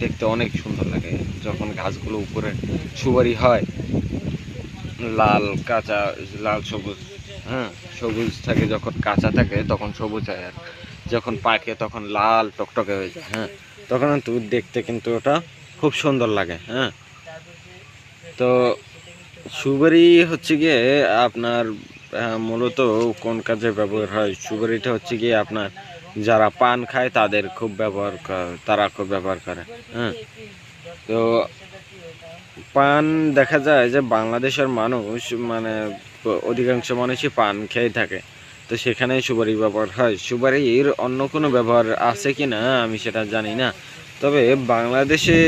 দেখতে অনেক সুন্দর লাগে। যখন গাছগুলো উপরে সুপারি হয়, লাল কাঁচা, লাল সবুজ, হ্যাঁ সবুজ থাকে, যখন কাঁচা থাকে তখন সবুজ হয়, আর যখন পাকে তখন লাল টকটকে হয়ে যায়। হ্যাঁ, তখন কিন্তু দেখতে কিন্তু ওটা খুব সুন্দর লাগে। হ্যাঁ, তো সুপারি হচ্ছে গিয়ে আপনার মূলত কোন কাজে ব্যবহার হয়? সুপারিটা হচ্ছে গিয়ে আপনার যারা পান খায় তাদের খুব ব্যবহার তারা খুব ব্যবহার করে। হ্যাঁ, তো পান দেখা যায় যে বাংলাদেশের মানুষ মানে অধিকাংশ মানুষই পান খেয়ে থাকে, তো সেখানে সুপারি ব্যবহার হয়। সুপারির অন্য কোনো ব্যবহার আছে কি না আমি সেটা জানি না, তবে বাংলাদেশে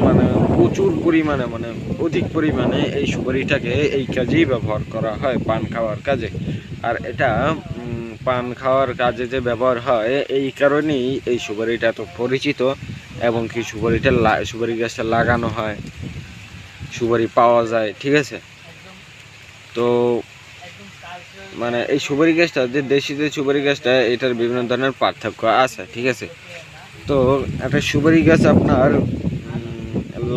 মানে প্রচুর পরিমাণে মানে অধিক পরিমাণে এই সুপারিটাকে এই কাজেই ব্যবহার করা হয়, পান খাওয়ার কাজে। আর এটা পান খাওয়ার কাজে যে ব্যবহার হয় এই কারণেই এই সুপারিটা এত পরিচিত, এবং কি সুপারি গাছটা লাগানো হয়, সুপারি পাওয়া যায়। ঠিক আছে, তো মানে এই সুপারি গাছটা যে দেশি যে সুপারি গাছটা, এটার বিভিন্ন ধরনের পার্থক্য আছে। ঠিক আছে, তো একটা সুপারি গাছ আপনার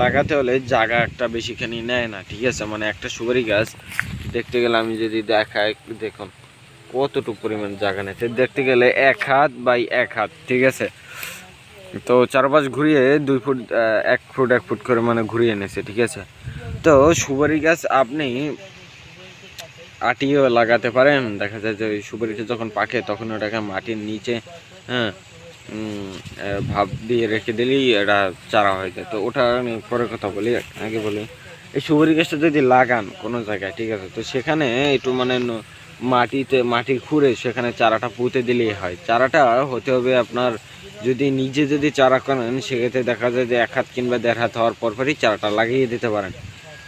লাগাতে হলে জায়গা একটা বেশিখানি নেয় না। ঠিক আছে, মানে একটা সুপারি গাছ দেখতে গেলে আমি যদি দেখাই, দেখুন কতটুকু পরিমাণ জায়গা নেয়, দেখতে গেলে 1 হাত বাই 1 হাত। ঠিক আছে, তো চারপাশ ঘুরিয়ে 2 ফুট 1 ফুট 1 ফুট করে মানে ঘুরিয়ে এনেছে। ঠিক আছে, তো সুপারি গাছ আপনি আটিও লাগাতে পারেন। দেখা যায় যে ওই সুপারিটা যখন পাকে তখন ওটাকে মাটির নিচে, হ্যাঁ, ভাব দিয়ে রেখে দিলেই এটা চারা হয়ে যায়। তো ওটা আমি পরে কথা বলি, আগে বলি এই সুপারি গাছটা যদি লাগান কোনো জায়গায়, ঠিক আছে, তো সেখানে একটু মানে মাটি খুঁড়ে সেখানে চারাটা পুঁতে দিলেই হয়। চারাটা হতে হবে আপনার, যদি চারা করেন সেক্ষেত্রে দেখা যায় যে 1 হাত কিংবা 1.5 হাত হওয়ার পরই চারাটা লাগিয়ে দিতে পারেন।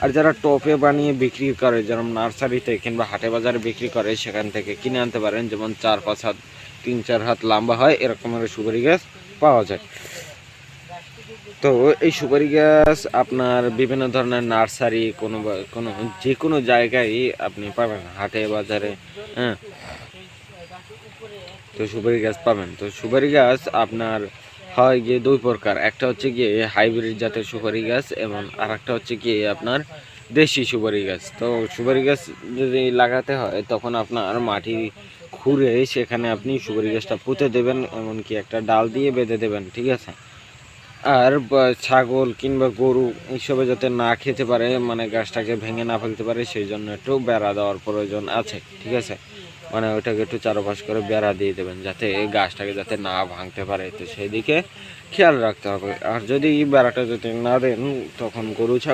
আর যারা টপে বানিয়ে বিক্রি করে, যেমন নার্সারিতে কিংবা হাটে বাজারে বিক্রি করে, সেখান থেকে কিনে আনতে পারেন, যেমন 4-5 হাত 3-4 হাত লম্বা হয় এরকমের সুপারি গাছ পাওয়া যায়। তো এই সুপারি গাছ আপনার বিভিন্ন ধরনের নার্সারি কোনো যে কোনো জায়গায় আপনি পাবেন, হাটে বাজারে। হ্যাঁ, তো সুপারি গাছ পাবেন। তো সুপারি গাছ আপনার হয় গিয়ে 2 প্রকার, একটা হচ্ছে গিয়ে হাইব্রিড জাতের সুপারি গাছ, এবং আর একটা হচ্ছে গিয়ে আপনার দেশি সুপারি গাছ। তো সুপারি গাছ যদি লাগাতে হয় তখন আপনার মাটি খুঁড়ে সেখানে আপনি সুপারি গাছটা পুঁতে দেবেন, এমনকি একটা ডাল দিয়ে বেঁধে দেবেন। ঠিক আছে, আর ছাগল কিংবা গরু এইসবে যাতে না খেতে পারে, মানে গাছটাকে ভেঙে না ফেলতে পারে, সেই জন্য একটু বেড়া দেওয়ার প্রয়োজন আছে। ঠিক আছে, মানে ওইটাকে একটু চারপাশ করে বেড়া দিয়ে দেবেন যাতে গাছটাকে যাতে না ভাঙতে পারে, তো সেই দিকে খেয়াল রাখতে হবে। আর যদি বেড়াটা যদি না দেন তখন গরু ছাগল